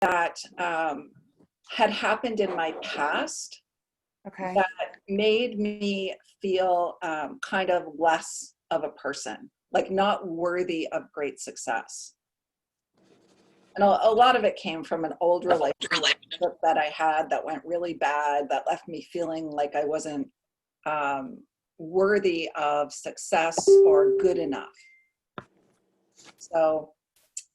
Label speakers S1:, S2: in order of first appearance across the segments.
S1: that had happened in my past
S2: Okay.
S1: that made me feel kind of less of a person, like not worthy of great success. And a lot of it came from an old relationship that I had that went really bad, that left me feeling like I wasn't worthy of success or good enough. So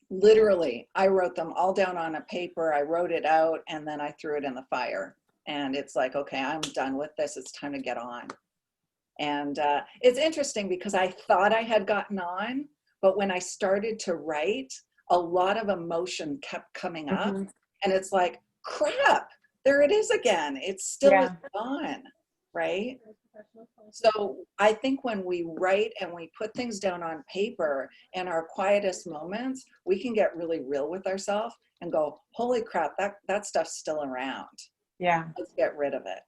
S1: literally, I wrote them all down on a paper. I wrote it out and then I threw it in the fire. And it's like, okay, I'm done with this. It's time to get on. And it's interesting because I thought I had gotten on, but when I started to write, a lot of emotion kept coming up.
S2: Mm-hmm.
S1: And it's like, crap, there it is again. It's still on, right? So I think when we write and we put things down on paper in our quietest moments, we can get really real with ourselves and go, holy crap, that stuff's still around.
S2: Yeah.
S1: Let's get rid of it.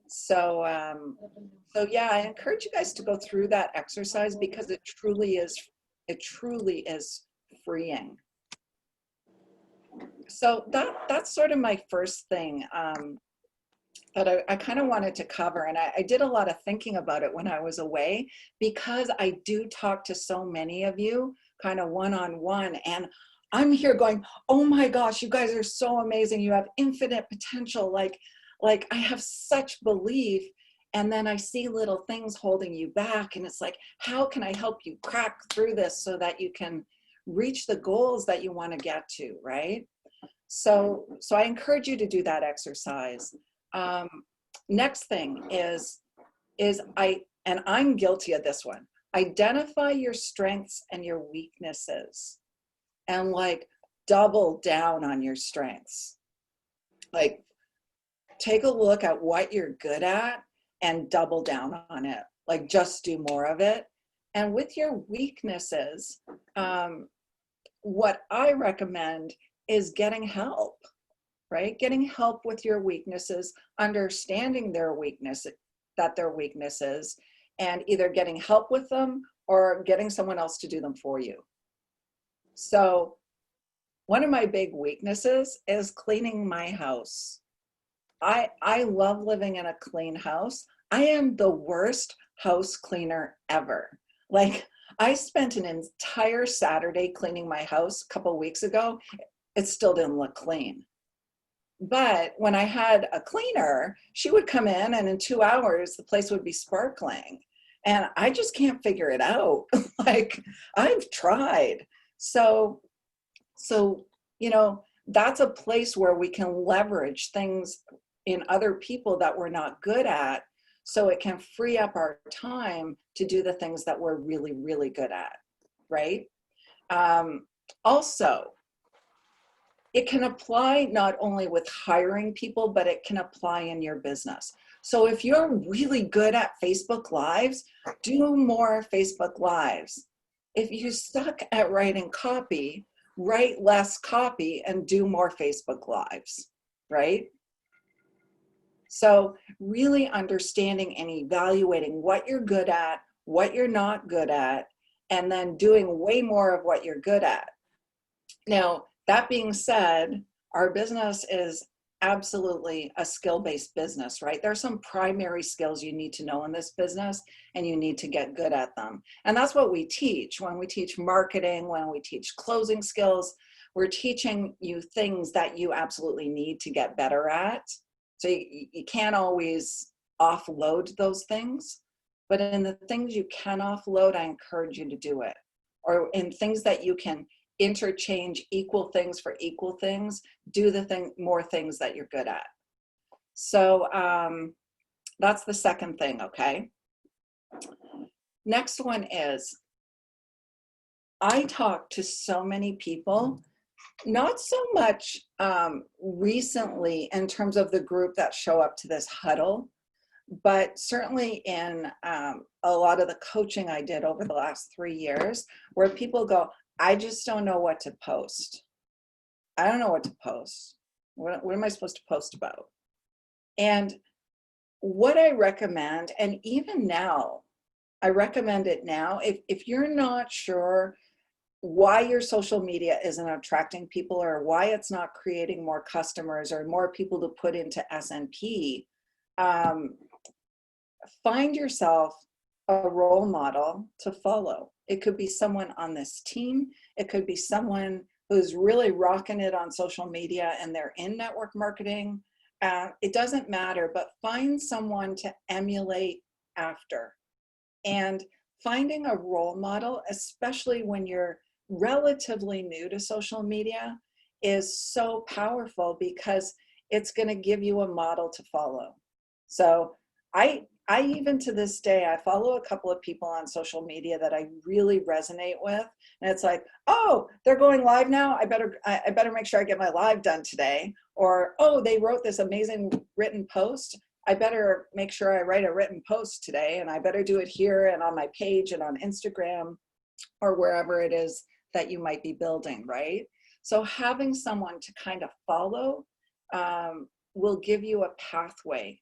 S1: So, so yeah, I encourage you guys to go through that exercise because it truly is freeing. So that's sort of my first thing that I kind of wanted to cover. And I did a lot of thinking about it when I was away because I do talk to so many of you kind of one-on-one, and I'm here going, oh my gosh, you guys are so amazing. You have infinite potential. Like I have such belief. And then I see little things holding you back. And it's like, how can I help you crack through this so that you can reach the goals that you want to get to, right? So I encourage you to do that exercise. Next thing is I'm guilty of this one. Identify your strengths and your weaknesses and like double down on your strengths. Like take a look at what you're good at and double down on it. Like just do more of it. And with your weaknesses, what I recommend is getting help, right? Getting help with your weaknesses, understanding their weaknesses, and either getting help with them or getting someone else to do them for you. So one of my big weaknesses is cleaning my house. I love living in a clean house. I am the worst house cleaner ever. Like I spent an entire Saturday cleaning my house a couple of weeks ago. It still didn't look clean. But when I had a cleaner, she would come in and in 2 hours, the place would be sparkling. And I just can't figure it out. Like I've tried. So, you know, that's a place where we can leverage things in other people that we're not good at. So it can free up our time to do the things that we're really, really good at, right? Also, it can apply not only with hiring people, but it can apply in your business. So if you're really good at Facebook Lives, do more Facebook Lives. If you suck at writing copy, write less copy and do more Facebook Lives, right? So really understanding and evaluating what you're good at, what you're not good at, and then doing way more of what you're good at. Now, that being said, our business is absolutely a skill-based business, right? There are some primary skills you need to know in this business and you need to get good at them. And that's what we teach. When we teach marketing, when we teach closing skills, we're teaching you things that you absolutely need to get better at. So you can't always offload those things, but in the things you can offload, I encourage you to do it. Or in things that you can interchange equal things for equal things, do more things that you're good at. So that's the second thing, okay? Next one is, I talk to so many people, not so much recently in terms of the group that show up to this huddle, but certainly in a lot of the coaching I did over the last 3 years, where people go, I just don't know what to post. I don't know what to post. What am I supposed to post about? And what I recommend, and even now, I recommend it now, if you're not sure why your social media isn't attracting people, or why it's not creating more customers or more people to put into SNP, find yourself a role model to follow. It could be someone on this team. It could be someone who's really rocking it on social media and they're in network marketing. It doesn't matter, but find someone to emulate after. And finding a role model, especially when you're relatively new to social media, is so powerful because it's going to give you a model to follow. So I even to this day, I follow a couple of people on social media that I really resonate with. And it's like, oh, they're going live now. I better make sure I get my live done today. Or, oh, they wrote this amazing written post. I better make sure I write a written post today, and I better do it here and on my page and on Instagram or wherever it is that you might be building, right? So having someone to kind of follow will give you a pathway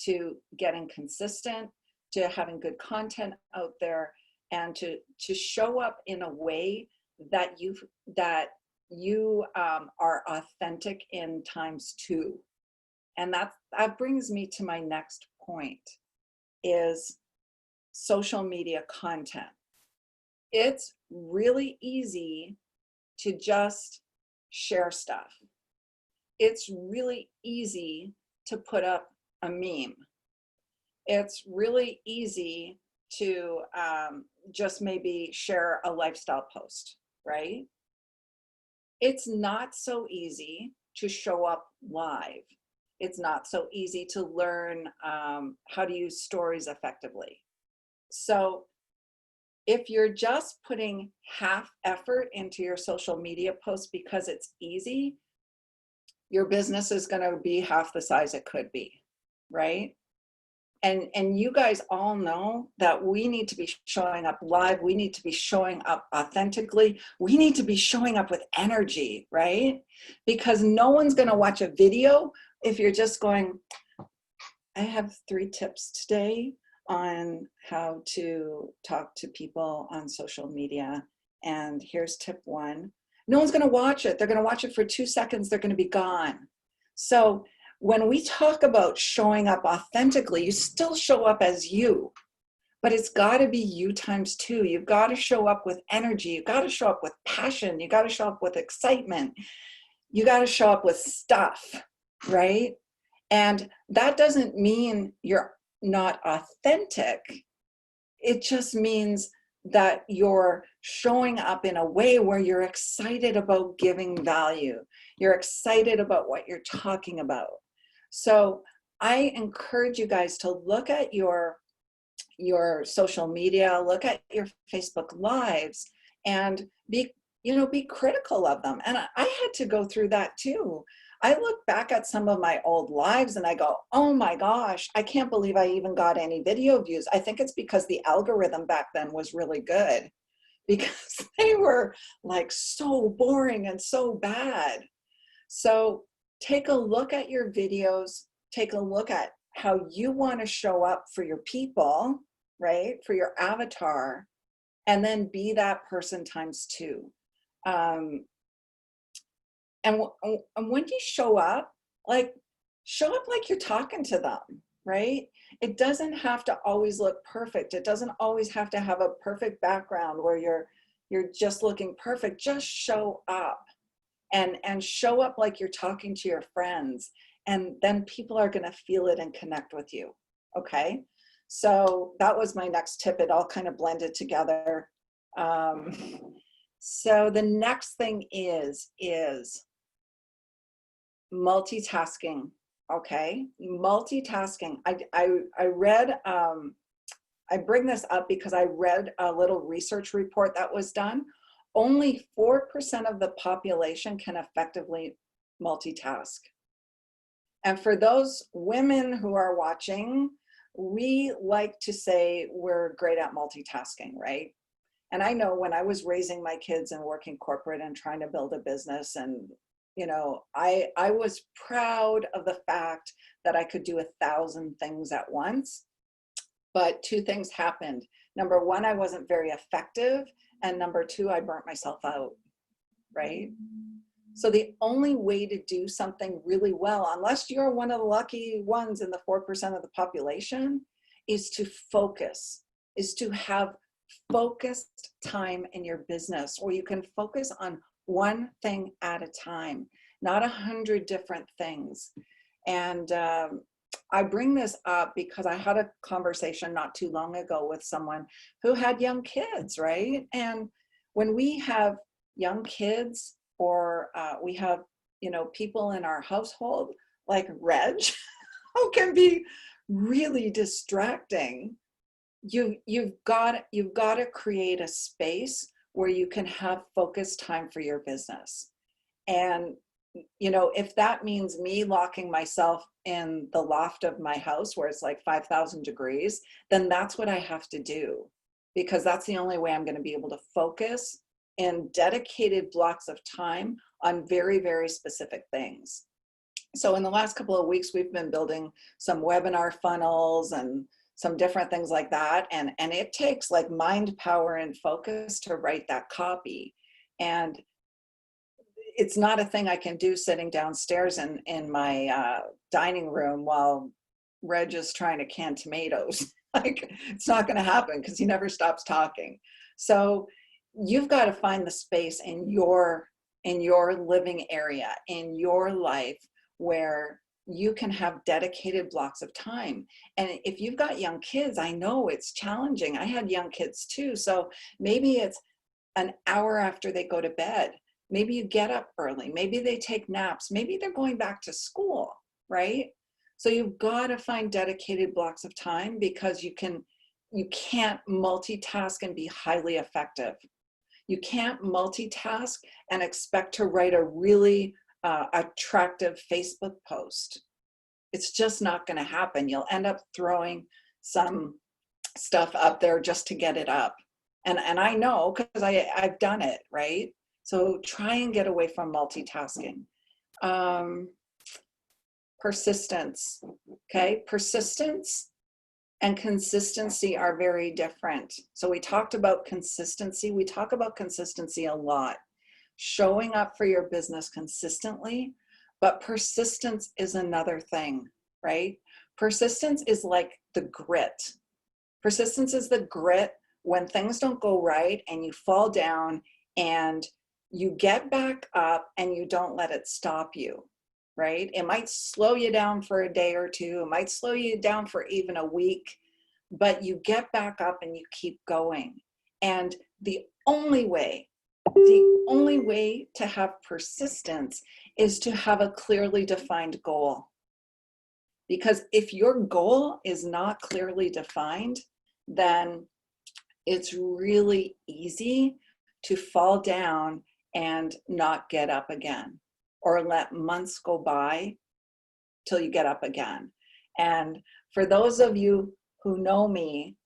S1: to getting consistent, to having good content out there, and to show up in a way that you are authentic in ×2. And that brings me to my next point, is social media content. It's really easy to just share stuff. It's really easy to put up a meme. It's really easy to just maybe share a lifestyle post, right? It's not so easy to show up live. It's not so easy to learn how to use stories effectively. So if you're just putting half effort into your social media posts because it's easy, your business is going to be half the size it could be, right? And you guys all know that we need to be showing up live. We need to be showing up authentically. We need to be showing up with energy, right? Because no one's going to watch a video if you're just going, I have 3 tips today on how to talk to people on social media. And here's tip 1. No one's going to watch it. They're going to watch it for 2 seconds. They're going to be gone. So when we talk about showing up authentically, you still show up as you, but it's got to be you ×2. You've got to show up with energy. You've got to show up with passion. You got to show up with excitement. You got to show up with stuff, right? And that doesn't mean you're not authentic. It just means that you're showing up in a way where you're excited about giving value. You're excited about what you're talking about. So I encourage you guys to look at your social media, look at your Facebook lives, and be critical of them. And I had to go through that too. I look back at some of my old lives and I go, oh my gosh, I can't believe I even got any video views. I think it's because the algorithm back then was really good, because they were like so boring and so bad. So take a look at your videos, take a look at how you want to show up for your people, right? For your avatar, and then be that person ×2. And when you show up like you're talking to them, right? It doesn't have to always look perfect. It doesn't always have to have a perfect background where you're just looking perfect. Just show up and show up like you're talking to your friends, and then people are going to feel it and connect with you. Okay. So that was my next tip. It all kind of blended together. So the next thing is multitasking. Okay. Multitasking. I read, I bring this up because I read a little research report that was done. Only 4% of the population can effectively multitask. And for those women who are watching, we like to say we're great at multitasking, right? And I know when I was raising my kids and working corporate and trying to build a business, and I was proud of the fact that I could do 1,000 things at once. But 2 things happened. Number 1, I wasn't very effective. And number two, I burnt myself out, right? So the only way to do something really well, unless you're one of the lucky ones in the 4% of the population, is to focus, is to have focused time in your business where you can focus on one thing at a time, not 100 different things. And I bring this up because I had a conversation not too long ago with someone who had young kids, right? And when we have young kids, or we have, you know, people in our household like Reg, who can be really distracting, you've got to create a space where you can have focused time for your business. And you know, if that means me locking myself in the loft of my house where it's like 5,000 degrees, then that's what I have to do, because that's the only way I'm going to be able to focus in dedicated blocks of time on very, very specific things. So in the last couple of weeks, we've been building some webinar funnels and some different things like that. And it takes like mind power and focus to write that copy. And it's not a thing I can do sitting downstairs in my dining room while Reg is trying to can tomatoes. Like, it's not going to happen because he never stops talking. So you've got to find the space in your living area, in your life, where you can have dedicated blocks of time. And if you've got young kids, I know it's challenging. I had young kids too. So maybe it's an hour after they go to bed. Maybe you get up early. Maybe they take naps. Maybe they're going back to school, right? So you've got to find dedicated blocks of time, because you can't multitask and be highly effective. You can't multitask and expect to write a really attractive Facebook post. It's just not going to happen. You'll end up throwing some stuff up there just to get it up. And I know, because I've done it, right? So try and get away from multitasking. Persistence, okay? Persistence and consistency are very different. So we talked about consistency. We talk about consistency a lot. Showing up for your business consistently, but persistence is another thing, right? Persistence is like the grit. Persistence is the grit when things don't go right and you fall down, and you get back up and you don't let it stop you, right? It might slow you down for a day or two. It might slow you down for even a week, but you get back up and you keep going. And the only way to have persistence is to have a clearly defined goal. Because if your goal is not clearly defined, then it's really easy to fall down and not get up again, or let months go by till you get up again. And for those of you who know me,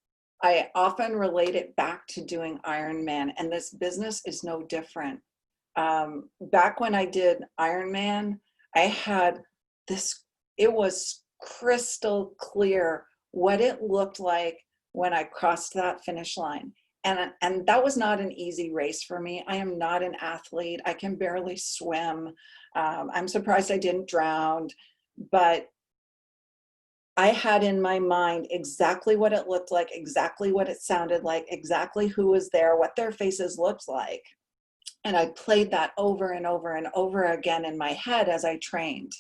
S1: I often relate it back to doing Ironman, and this business is no different. Back when I did Ironman, I had this, it was crystal clear what it looked like when I crossed that finish line. And that was not an easy race for me. I am not an athlete. I can barely swim. I'm surprised I didn't drown, but I had in my mind exactly what it looked like, exactly what it sounded like, exactly who was there, what their faces looked like. And I played that over and over and over again in my head as I trained.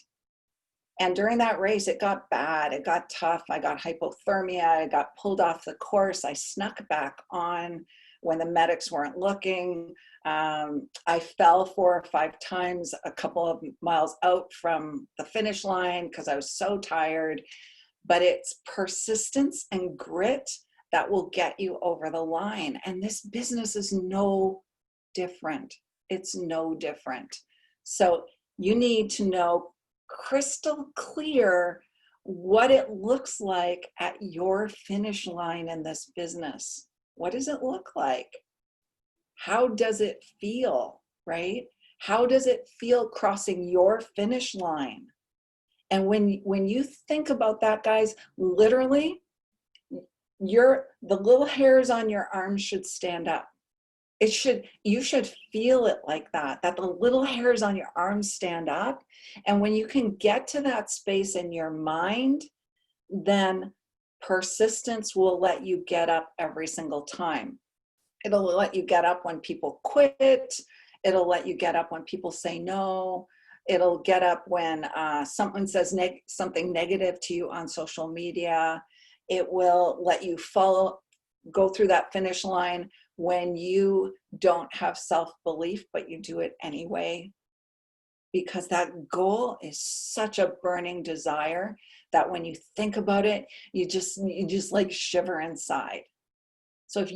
S1: And during that race, it got bad. It got tough. I got hypothermia. I got pulled off the course. I snuck back on when the medics weren't looking. I fell 4 or 5 times a couple of miles out from the finish line because I was so tired. But it's persistence and grit that will get you over the line. And this business is no different. It's no different. So you need to know crystal clear what it looks like at your finish line in this business. What does it look like? How does it feel, right? How does it feel crossing your finish line? And when you think about that, guys, literally, the little hairs on your arms should stand up. you should feel it like that, that the little hairs on your arms stand up. And when you can get to that space in your mind, then persistence will let you get up every single time. It'll let you get up when people quit. It'll let you get up when people say no. It'll get up when someone says something negative to you on social media. It will let you go through that finish line when you don't have self-belief, but you do it anyway. Because that goal is such a burning desire that when you think about it, you just like shiver inside. So if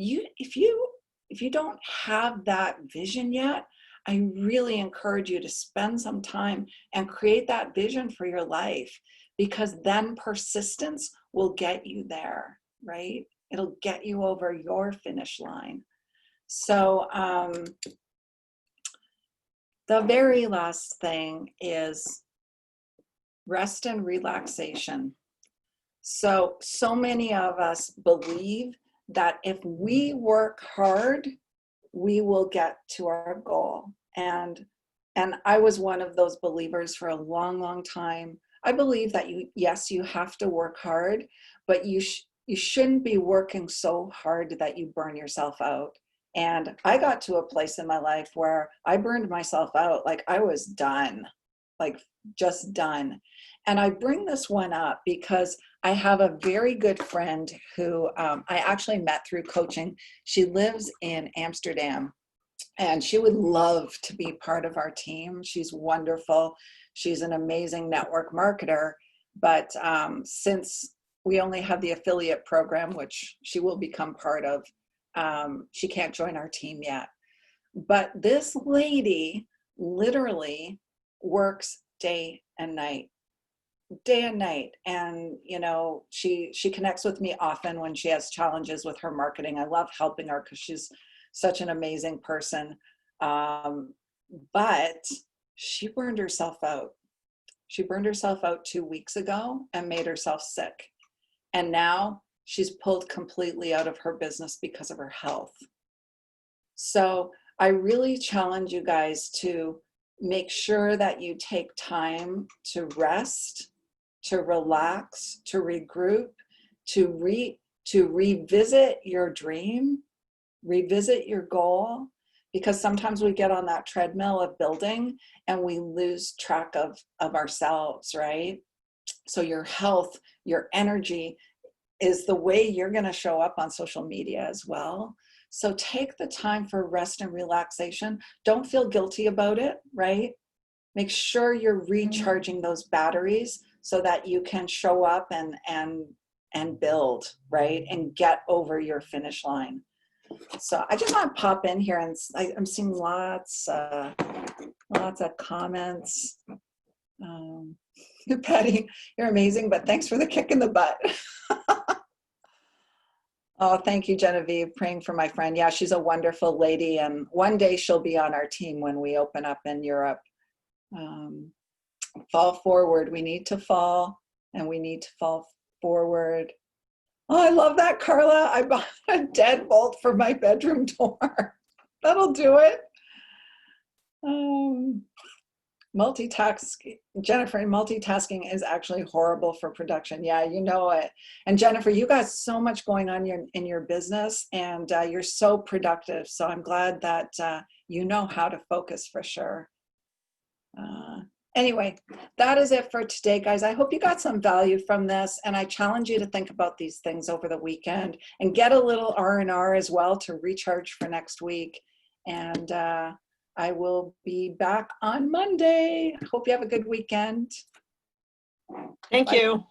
S1: you don't have that vision yet, I really encourage you to spend some time and create that vision for your life, because then persistence will get you there, right? It'll get you over your finish line. So the very last thing is rest and relaxation. So many of us believe that if we work hard, we will get to our goal. And I was one of those believers for a long, long time. I believe that yes, you have to work hard, but you shouldn't be working so hard that you burn yourself out. And I got to a place in my life where I burned myself out. Like I was done, like just done. And I bring this one up because I have a very good friend who I actually met through coaching. She lives in Amsterdam, and she would love to be part of our team. She's wonderful. She's an amazing network marketer. But since we only have the affiliate program, which she will become part of, she can't join our team yet. But this lady literally works day and night. And she connects with me often when she has challenges with her marketing. I love helping her because she's such an amazing person. But she burned herself out. She burned herself out 2 weeks ago and made herself sick. And now she's pulled completely out of her business because of her health. So I really challenge you guys to make sure that you take time to rest, to relax, to regroup, to revisit your dream, revisit your goal, because sometimes we get on that treadmill of building and we lose track of ourselves, right? So your health, your energy is the way you're going to show up on social media as well. So take the time for rest and relaxation. Don't feel guilty about it, right? Make sure you're recharging those batteries so that you can show up and build, right? And get over your finish line. So I just want to pop in here, and I'm seeing lots of comments. Patty, you're amazing, but thanks for the kick in the butt. Oh, thank you, Genevieve, praying for my friend. Yeah, she's a wonderful lady, and one day she'll be on our team when we open up in Europe. Fall forward. We need to fall, and we need to fall forward. Oh, I love that, Carla. I bought a deadbolt for my bedroom door. That'll do it. Jennifer, multitasking is actually horrible for production. Yeah, you know it. And Jennifer, you got so much going on in your business, and you're so productive. So I'm glad that you know how to focus for sure. Anyway, that is it for today, guys. I hope you got some value from this, and I challenge you to think about these things over the weekend and get a little R&R as well to recharge for next week. And I will be back on Monday. Hope you have a good weekend.
S2: Thank
S1: Bye.
S2: you.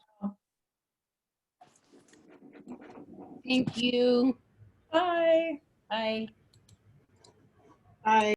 S3: Thank you.
S1: Bye.
S3: Bye.
S2: Bye.